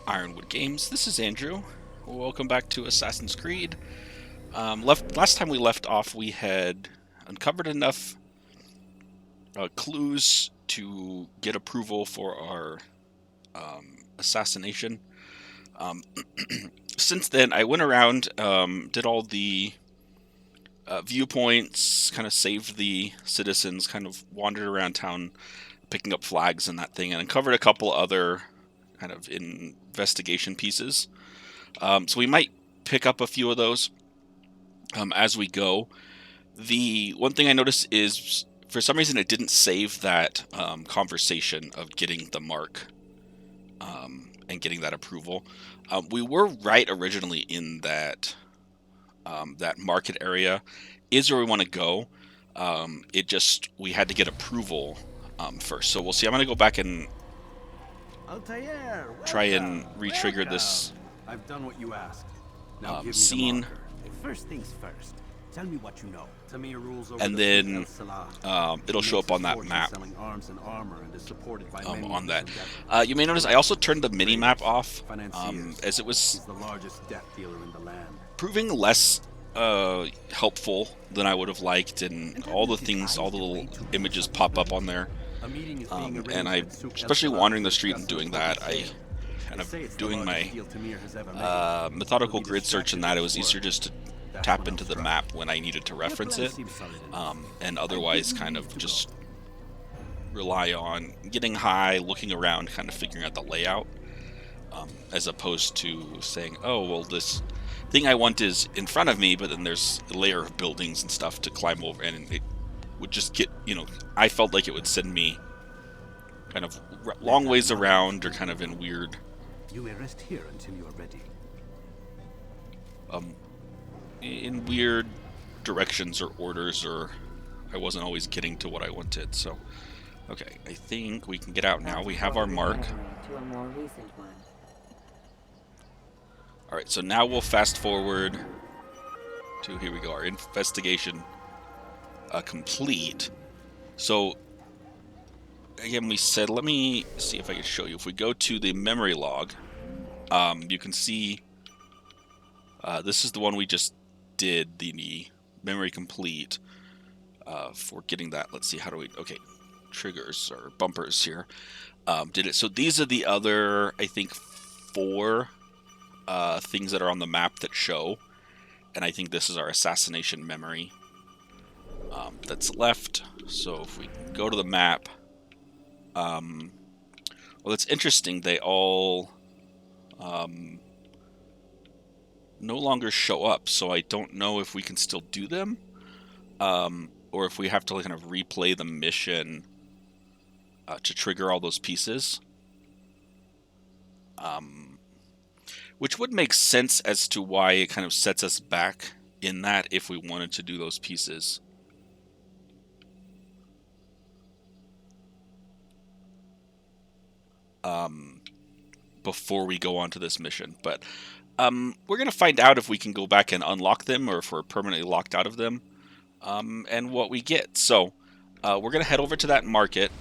Ironwood Games. This is Andrew. Welcome back to Assassin's Creed. Last time we left off, we had uncovered enough clues to get approval for our assassination. Since then, I went around, did all the viewpoints, kind of saved the citizens, kind of wandered around town, picking up flags and that thing, and uncovered a couple other kind of investigation pieces. So we might pick up a few of those as we go. The one thing I noticed is, for some reason, it didn't save that conversation of getting the mark and getting that approval. We were right originally in that that market area is where we want to go. We had to get approval first. So we'll see. I'm going to go back and Altair, try and re-trigger this I've done what you asked. Now give me scene. the marker. First things first. Tell me what you know. Tamir rules over And the then Salah. it'll show up on that map. Selling arms and armor and is supported by On that. You may notice I also turned the mini-map off, as it was He's the largest debt dealer in the land. proving less helpful than I would have liked, and all the little images pop up on there. A meeting is being arranged And I, at Souk especially El-Salah wandering to the street and discuss doing the that, sale. kind They say of it's the doing my largest deal Tamir has ever made. methodical He'll be grid search and that, it was easier distracted just to That's tap when into I'll the strike. map when I needed to reference Your it, plan seems solid enough. and otherwise kind of just rely on getting high, looking around, kind of figuring out the layout, as opposed to saying, oh, well, this thing I want is in front of me, but then there's a layer of buildings and stuff to climb over, and it would just get, I felt like it would send me kind of long ways around, or kind of in weird You may rest here until you are ready. directions or orders, or I wasn't always getting to what I wanted. So, okay, I think we can get out now. We have our mark. To a more recent one. Alright, so now we'll fast forward to, here we go, our investigation complete. So, again, we said, let me see if I can show you. If we go to the memory log, you can see this is the one we just did, the memory complete for getting that. Let's see, how do we, okay, triggers or bumpers here. Did it. So these are the other, I think, 4 things that are on the map that show, and I think this is our assassination memory that's left. So if we go to the map, well, it's interesting, they all no longer show up, so I don't know if we can still do them, or if we have to kind of replay the mission to trigger all those pieces. Which would make sense as to why it kind of sets us back in that, if we wanted to do those pieces. Before we go on to this mission. But we're going to find out if we can go back and unlock them, or if we're permanently locked out of them, and what we get. So we're going to head over to that market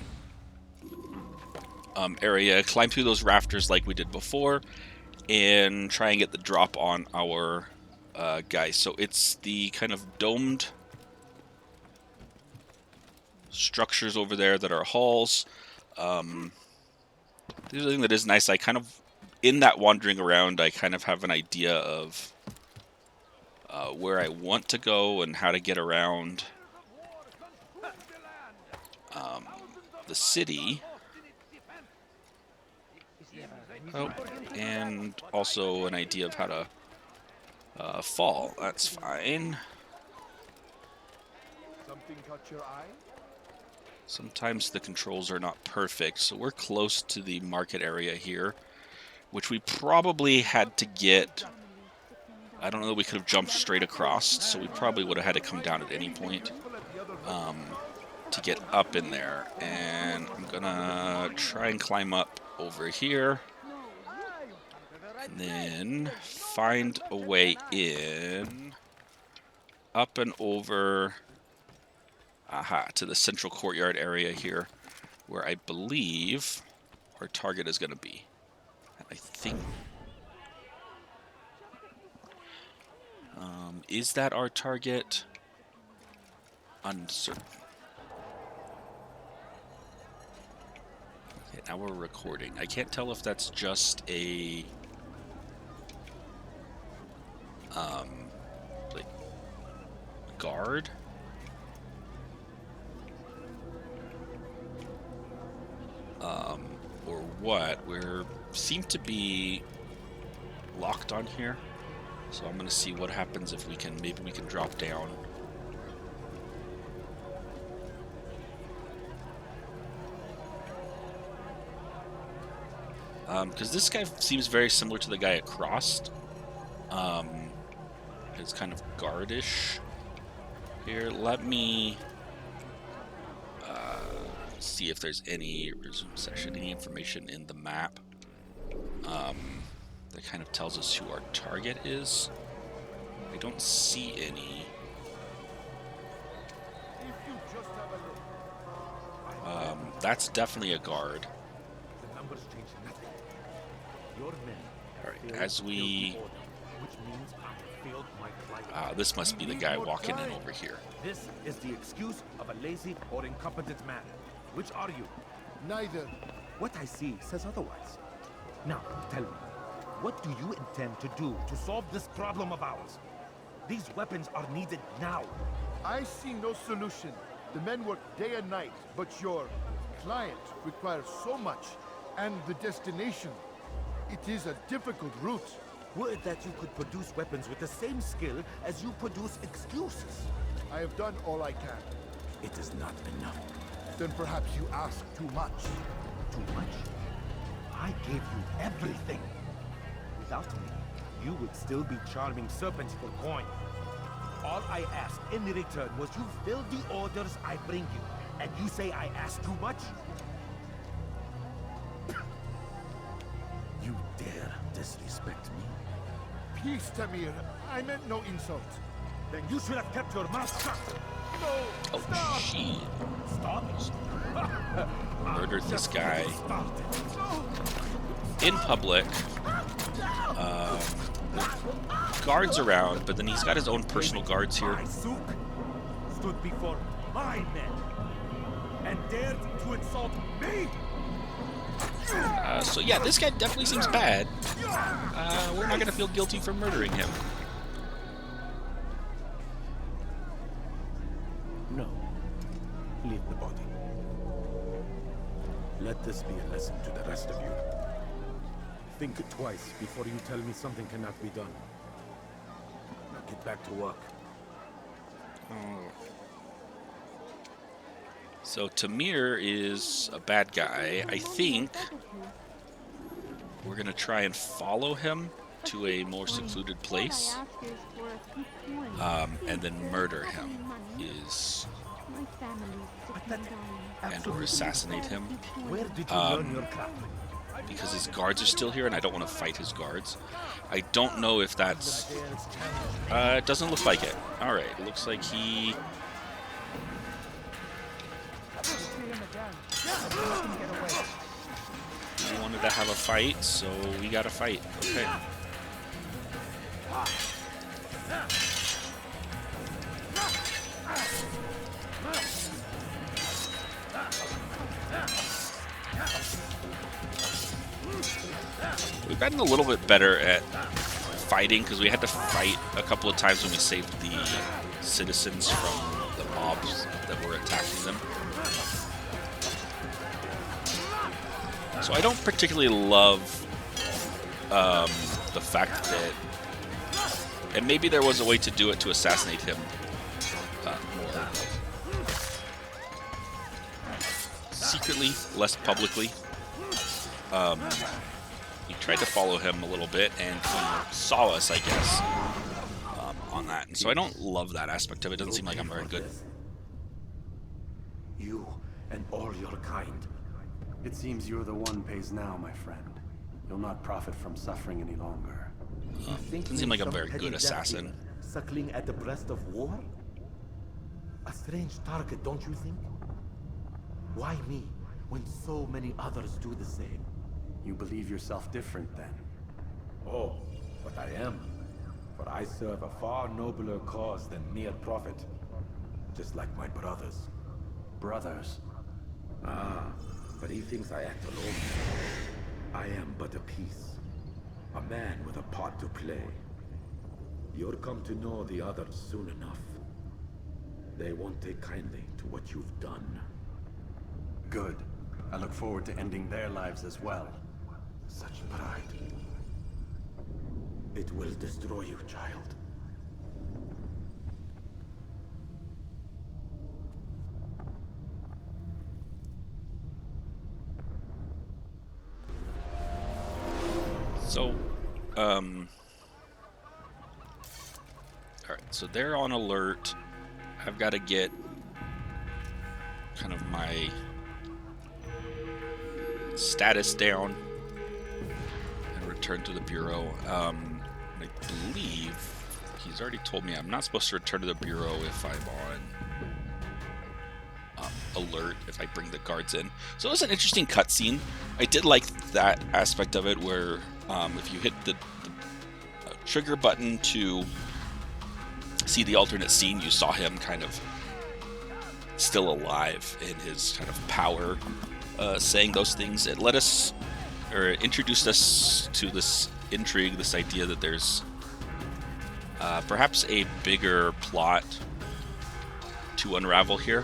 area, climb through those rafters like we did before, and try and get the drop on our guy. So it's the kind of domed structures over there that are halls. The other thing that is nice, I kind of, in that wandering around, I kind of have an idea of where I want to go and how to get around the city. Oh, and also an idea of how to fall. That's fine. Something caught your eye? Sometimes the controls are not perfect, so we're close to the market area here, which we probably had to get. I don't know that we could have jumped straight across, so we probably would have had to come down at any point to get up in there. And I'm gonna try and climb up over here, and then find a way in, up and over, to the central courtyard area here, where I believe our target is going to be. I think... is that our target? Uncertain. Okay, now we're recording. I can't tell if that's just a... like, guard? Or what? We're... seem to be locked on here. So I'm gonna see what happens if we can... maybe we can drop down. Because this guy seems very similar to the guy across. It's kind of guardish. Here, let me see if there's any resume session, any information in the map that kind of tells us who our target is. I don't see any. That's definitely a guard. Alright, as we... this must be the guy walking in over here. This is the excuse of a lazy or incompetent man. Which are you? Neither. What I see says otherwise. Now, tell me, what do you intend to do to solve this problem of ours? These weapons are needed now. I see no solution. The men work day and night, but your client requires so much, and the destination. It is a difficult route. Would that you could produce weapons with the same skill as you produce excuses. I have done all I can. It is not enough. Then perhaps you ask too much. Too much? I gave you everything. Without me, you would still be charming serpents for coin. All I ask in return was you fill the orders I bring you. And you say I ask too much? You dare disrespect me? Peace, Tamir. I meant no insult. Then you should have kept your mouth shut. No! Oh, Stop! shit. Stop. Murdered this guy No! in public. Guards around, but then he's got his own personal guards here. My Sook stood before my men and dared to insult me. So yeah, this guy definitely seems bad. We're not gonna feel guilty for murdering him. No. Leave the body. Let this be a lesson to the rest of you. Think twice before you tell me something cannot be done. Now get back to work. So Tamir is a bad guy. I think we're gonna try and follow him to a more secluded place, and then murder him. And/or assassinate him. Where did you learn your craft? Because his guards are still here, and I don't want to fight his guards. I don't know if that's... it doesn't look like it. Alright, it looks like he... He wanted to have a fight, so we got to fight. Okay. We've gotten a little bit better at fighting, because we had to fight a couple of times when we saved the citizens from the mobs that were attacking them. So I don't particularly love the fact that... And maybe there was a way to do it to assassinate him more secretly, less publicly. He tried to follow him a little bit, and he saw us, I guess, on that. And so I don't love that aspect of it. It doesn't seem like I'm very good. You and all your kind. It seems you're the one pays now, my friend. You'll not profit from suffering any longer. Doesn't seem like I'm a very good assassin. Suckling at the breast of war? A strange target, don't you think? Why me, when so many others do the same? You believe yourself different then? Oh, but I am. For I serve a far nobler cause than mere profit. Just like my brothers. Brothers? Ah, but he thinks I act alone. I am but a piece. A man with a part to play. You'll come to know the others soon enough. They won't take kindly to what you've done. Good. I look forward to ending their lives as well. Such pride. It will destroy you, child. So, alright, so they're on alert. I've got to get kind of my status down and return to the Bureau. I believe he's already told me I'm not supposed to return to the Bureau if I'm on alert, if I bring the guards in. So it was an interesting cutscene. I did like that aspect of it where if you hit the trigger button to see the alternate scene, you saw him kind of still alive in his kind of power, saying those things. It let us, or introduced us to this intrigue, this idea that there's perhaps a bigger plot to unravel here,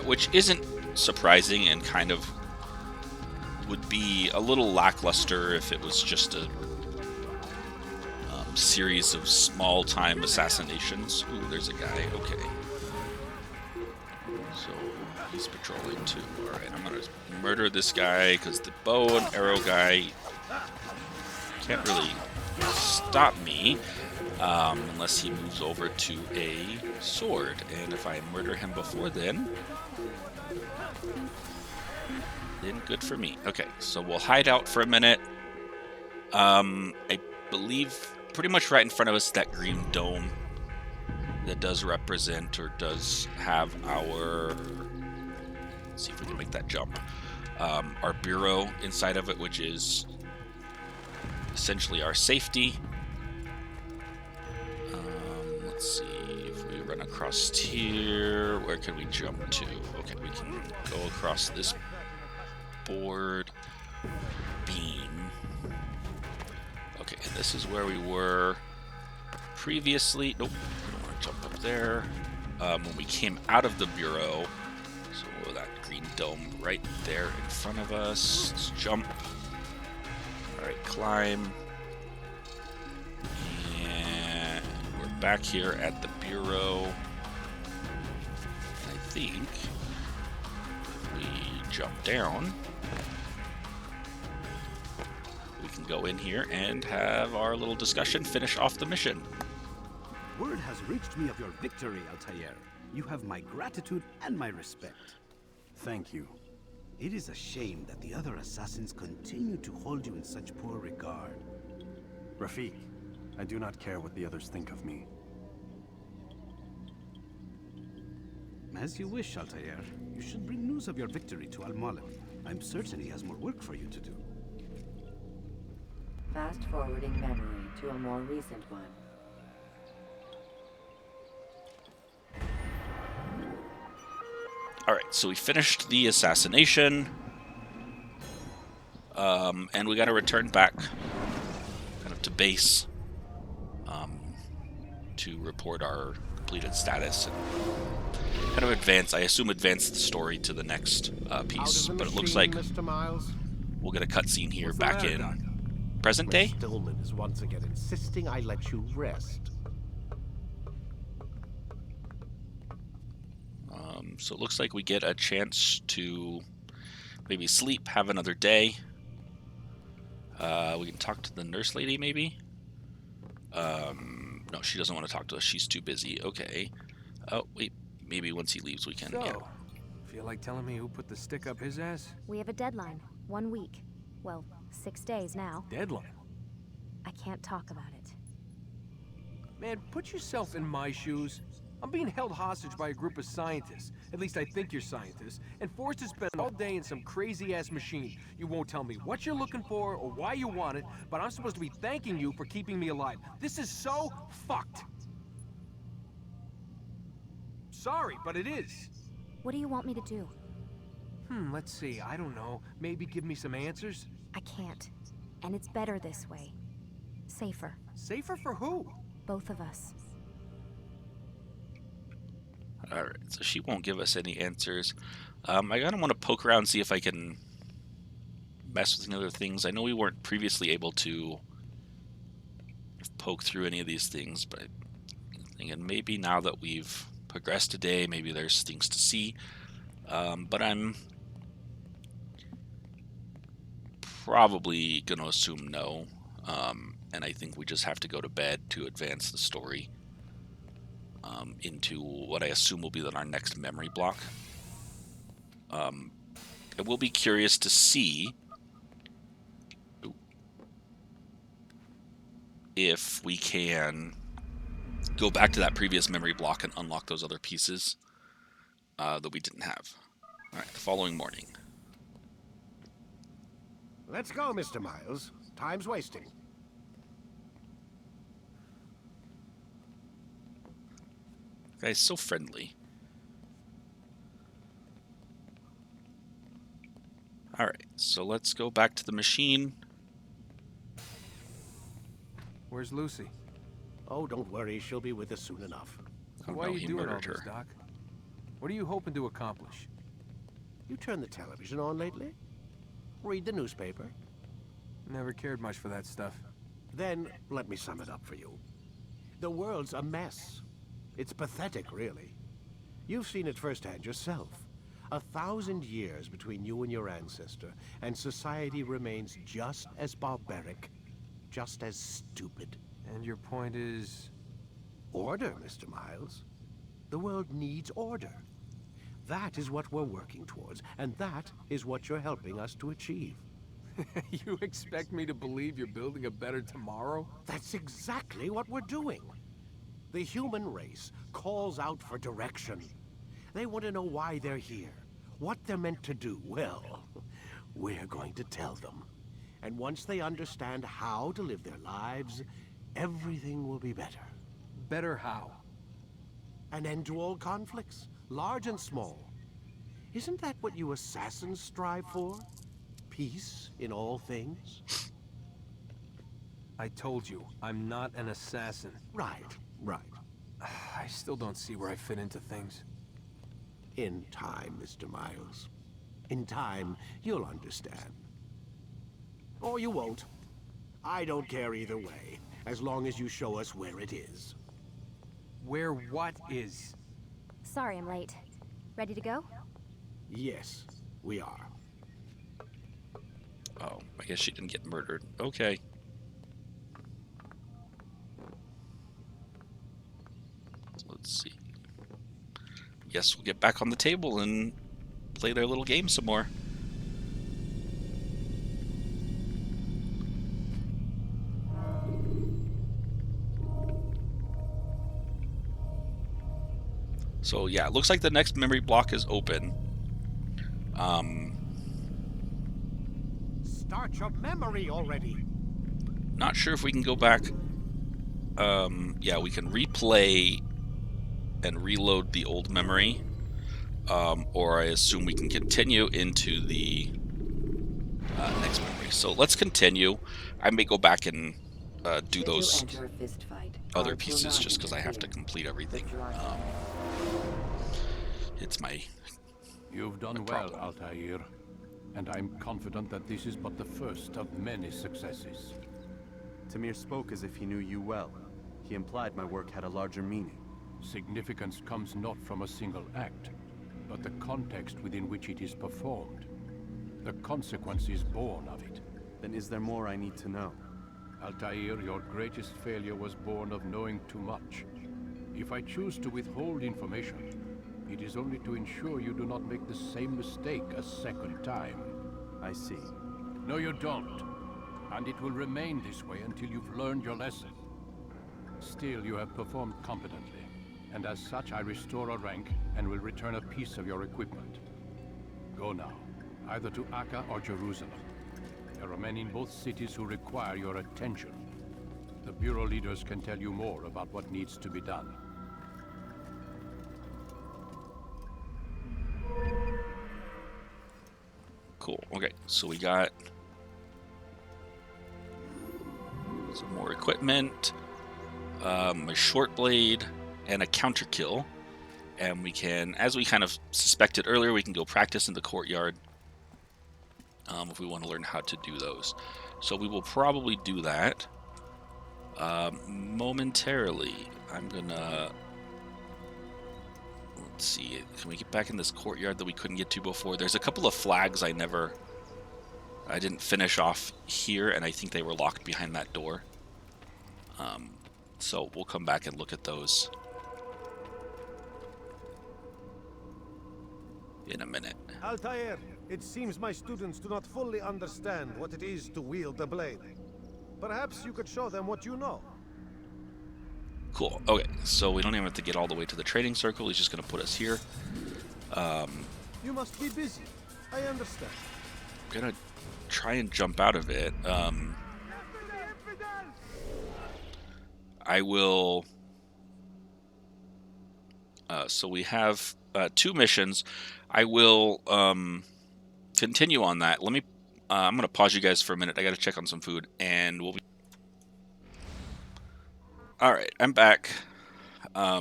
which isn't surprising and kind of would be a little lackluster if it was just a series of small-time assassinations. Ooh, there's a guy. Okay. So he's patrolling too. Alright, I'm gonna murder this guy because the bow and arrow guy can't really stop me unless he moves over to a sword. And if I murder him before then good for me. Okay, so we'll hide out for a minute. I believe pretty much right in front of us, that green dome that does represent or does have our, let's see if we can make that jump, our bureau inside of it, which is essentially our safety. Let's see if we run across here. Where can we jump to? Okay, we can go across this board beam. Okay, and this is where we were previously. Nope, we don't want to jump up there. When we came out of the bureau, so that green dome right there in front of us. Let's jump. All right, climb. And we're back here at the bureau. And I think if we jump down, we can go in here and have our little discussion, finish off the mission. Word has reached me of your victory, Altair. You have my gratitude and my respect. Thank you. It is a shame that the other assassins continue to hold you in such poor regard. Rafik, I do not care what the others think of me. As you wish, Altair. You should bring news of your victory to Al-Malik. I'm certain he has more work for you to do. Fast forwarding memory to a more recent one. Alright, so we finished the assassination. And we got to return back kind of to base to report our completed status and kind of advance, I assume advance the story to the next piece. But it looks like Mr. Miles. we'll get a cutscene here What's the back matter, in Doc? present day. Stillman is once again insisting I let you rest. So it looks like we get a chance to maybe sleep, have another day. We can talk to the nurse lady, maybe? No, she doesn't want to talk to us. She's too busy. Okay. Oh, wait. Maybe once he leaves, we can, So, yeah. feel like telling me who put the stick up his ass? We have a deadline. 1 week. Well, 6 days now. Deadline? I can't talk about it. Man, put yourself in my shoes. I'm being held hostage by a group of scientists. At least I think you're scientists. And forced to spend all day in some crazy-ass machine. You won't tell me what you're looking for or why you want it, but I'm supposed to be thanking you for keeping me alive. This is so fucked. Sorry, but it is. What do you want me to do? Let's see. I don't know. Maybe give me some answers? I can't. And it's better this way. Safer. Safer for who? Both of us. Alright, so she won't give us any answers. I kind of want to poke around and see if I can mess with any other things. I know we weren't previously able to poke through any of these things, but again, maybe now that we've progressed today, maybe there's things to see. But I'm probably going to assume no. And I think we just have to go to bed to advance the story into what I assume will be our next memory block. I will be curious to see if we can go back to that previous memory block and unlock those other pieces that we didn't have. Alright, the following morning. Let's go, Mr. Miles. Time's wasting. Guy's so friendly. Alright, so let's go back to the machine. Where's Lucy? Oh, don't worry. She'll be with us soon enough. Oh, Why no, are you he doing all murdered this, her. Doc? What are you hoping to accomplish? You turned the television on lately? Read the newspaper? Never cared much for that stuff. Then, let me sum it up for you. The world's a mess. It's pathetic, really. You've seen it firsthand yourself. 1,000 years between you and your ancestor, and society remains just as barbaric, just as stupid. And your point is... Order, Mr. Miles. The world needs order. That is what we're working towards, and that is what you're helping us to achieve. You expect me to believe you're building a better tomorrow? That's exactly what we're doing. The human race calls out for direction. They want to know why they're here, what they're meant to do. Well, we're going to tell them. And once they understand how to live their lives, everything will be better. Better how? An end to all conflicts, large and small. Isn't that what you assassins strive for? Peace in all things? I told you, I'm not an assassin. Right, right. I still don't see where I fit into things. In time, Mr. Miles. In time, you'll understand. Or you won't. I don't care either way, as long as you show us where it is. Where what is? Sorry I'm late. Ready to go? Yes, we are. Oh, I guess she didn't get murdered. Okay. Let's see. Guess we'll get back on the table and play their little game some more. So yeah, it looks like the next memory block is open. Start your memory already. Not sure if we can go back. Yeah, we can replay and reload the old memory. Or I assume we can continue into the next memory. So let's continue. I may go back and do those other pieces just because I have to complete everything. It's my... You've done well, Altair. And I'm confident that this is but the first of many successes. Tamir spoke as if he knew you well. He implied my work had a larger meaning. Significance comes not from a single act, but the context within which it is performed. The consequences born of it. Then is there more I need to know? Altair, your greatest failure was born of knowing too much. If I choose to withhold information, it is only to ensure you do not make the same mistake a second time. I see. No, you don't. And it will remain this way until you've learned your lesson. Still, you have performed competently. and as such I restore a rank and will return a piece of your equipment. Go now, either to Akka or Jerusalem. There are men in both cities who require your attention. The Bureau leaders can tell you more about what needs to be done. Cool. Okay, so we got some more equipment, a short blade, and a counter kill. And we can, as we kind of suspected earlier, we can go practice in the courtyard if we want to learn how to do those. So we will probably do that momentarily. I'm gonna, let's see, can we get back in this courtyard that we couldn't get to before? There's a couple of flags I didn't finish off here, and I think they were locked behind that door. So we'll come back and look at those in a minute. Altair, it seems my students do not fully understand what it is to wield the blade. Perhaps you could show them what you know. Cool. Okay, so we don't even have to get all the way to the trading circle. He's just going to put us here. You must be busy. I understand. I'm going to try and jump out of it. I will... so we have 2 missions. I will continue on that. Let me... I'm going to pause you guys for a minute. I got to check on some food, and we'll be... Alright, I'm back. I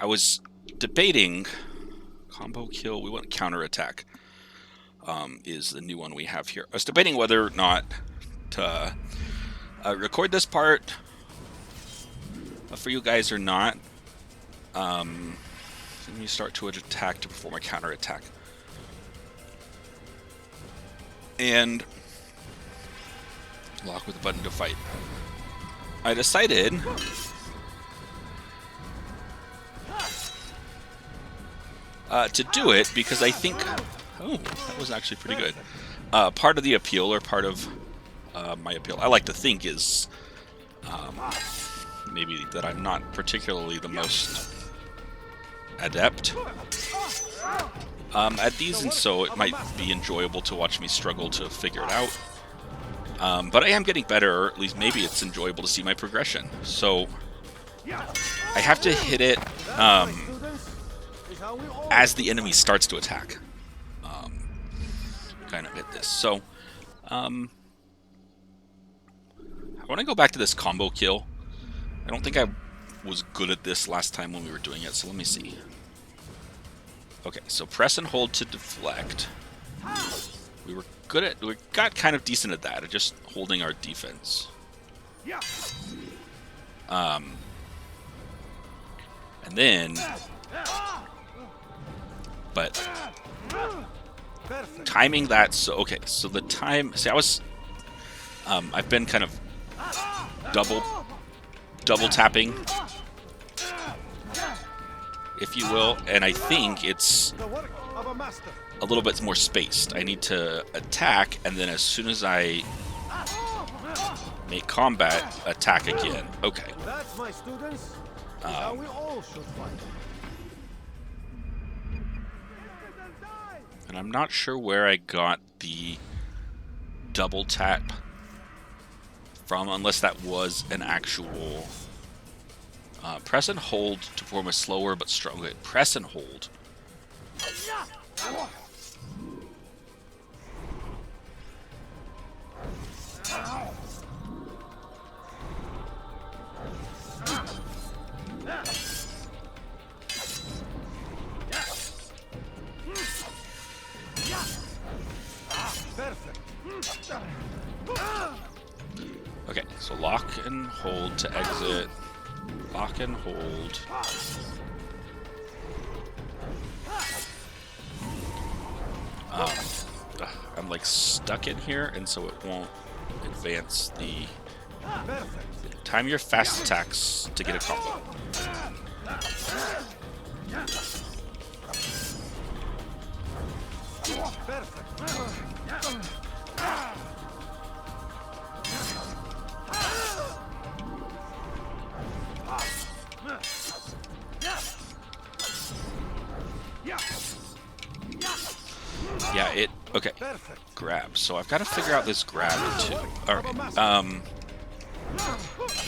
was debating... Combo kill, we want counterattack. Is the new one we have here. I was debating whether or not to record this part for you guys or not. Let me start to attack to perform a counterattack. And lock with the button to fight. I decided to do it because I think... Oh, that was actually pretty good. Part of the appeal, or part of my appeal, I like to think, is maybe that I'm not particularly the most adept at these, and so it might be enjoyable to watch me struggle to figure it out. But I am getting better, or at least maybe it's enjoyable to see my progression. So I have to hit it as the enemy starts to attack. Kind of hit this. So I want to go back to this combo kill. I don't think I was good at this last time when we were doing it, so let me see. Okay, so press and hold to deflect. We were good at, we got kind of decent at that, at just holding our defense. And then, but timing that, so okay, so the time, see, I was, I've been kind of double tapping, if you will, and I think it's a little bit more spaced. I need to attack, and then as soon as I make combat, attack again. Okay. That's my students. How we all should fight. And I'm not sure where I got the double tap from, unless that was an actual... press and hold to form a slower but stronger... Press and hold. Okay, so lock and hold to exit. Lock and hold. I'm like stuck in here, and so it won't advance the... Time your fast attacks to get a combo. Okay, grab. So I've got to figure out this grab too. Alright, I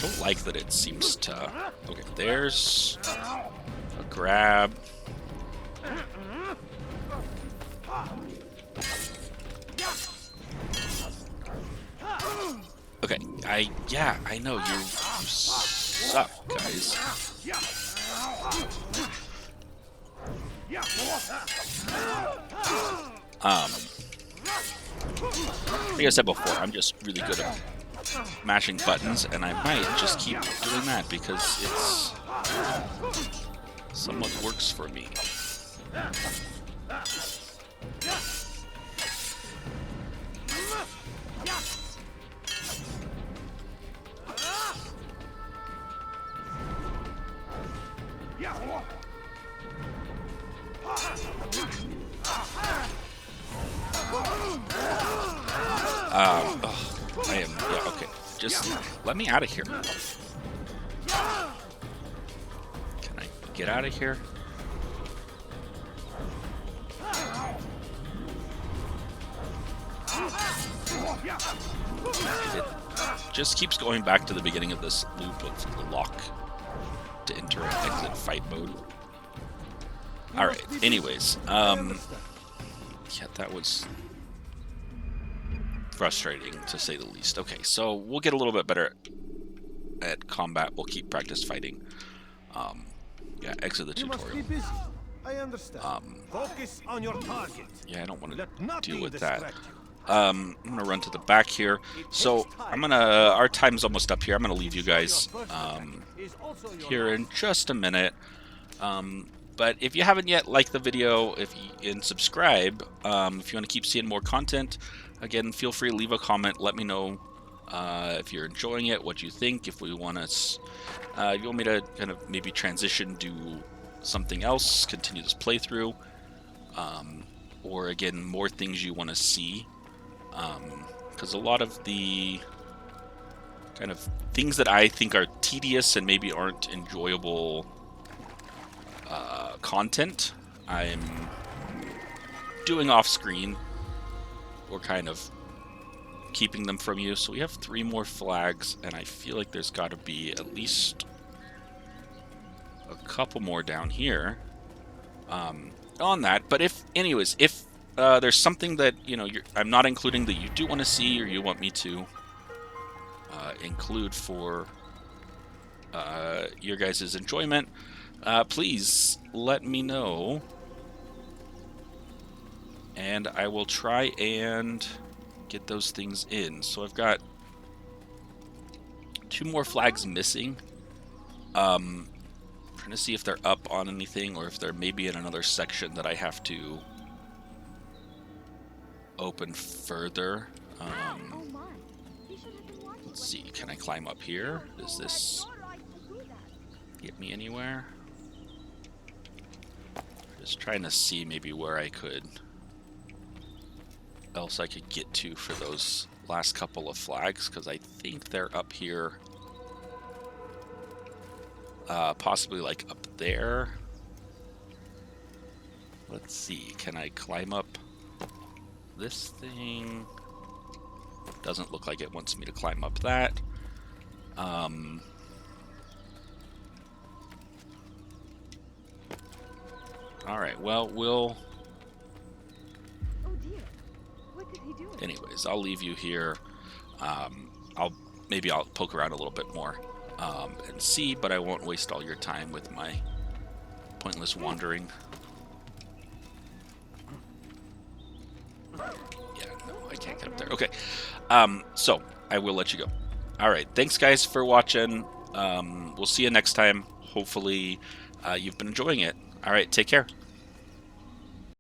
don't like that it seems to... Okay, there's a grab. Okay, I know you suck, guys. Like I said before, I'm just really good at mashing buttons, and I might just keep doing that because it's somewhat works for me. I am, yeah, okay. Just let me out of here. Can I get out of here? It just keeps going back to the beginning of this loop of the lock to enter and exit fight mode. Alright, anyways, yeah, that was frustrating to say the least. Okay, so we'll get a little bit better at combat. We'll keep practice fighting. Yeah, exit the tutorial. I understand. Focus on your target. Yeah, I don't want to deal with that. I'm gonna run to the back here. So our time's almost up here. I'm gonna leave you guys here in just a minute. But if you haven't yet, like the video, and subscribe. If you want to keep seeing more content, again, feel free to leave a comment. Let me know if you're enjoying it, what you think. If we want to, if you want me to kind of maybe transition to something else, continue this playthrough, or again, more things you want to see. Because a lot of the kind of things that I think are tedious and maybe aren't enjoyable content, I'm doing off screen or kind of keeping them from you. So we have 3 more flags, and I feel like there's got to be at least a couple more down here on that. But if there's something that I'm not including that you do want to see or you want me to include for your guys' enjoyment, please let me know, and I will try and get those things in. So I've got 2 more flags missing. Trying to see if they're up on anything or if they're maybe in another section that I have to open further. Let's see, can I climb up here? Does this get me anywhere? Just trying to see maybe where I could get to for those last couple of flags, because I think they're up here, possibly like up there. Let's see, can I climb up this thing? Doesn't look like it wants me to climb up that. Alright, well, anyways, I'll leave you here. Maybe I'll poke around a little bit more and see, but I won't waste all your time with my pointless wandering. Yeah, no, I can't get up there. Okay, so I will let you go. Alright, thanks guys for watching. We'll see you next time. Hopefully you've been enjoying it. Alright, take care.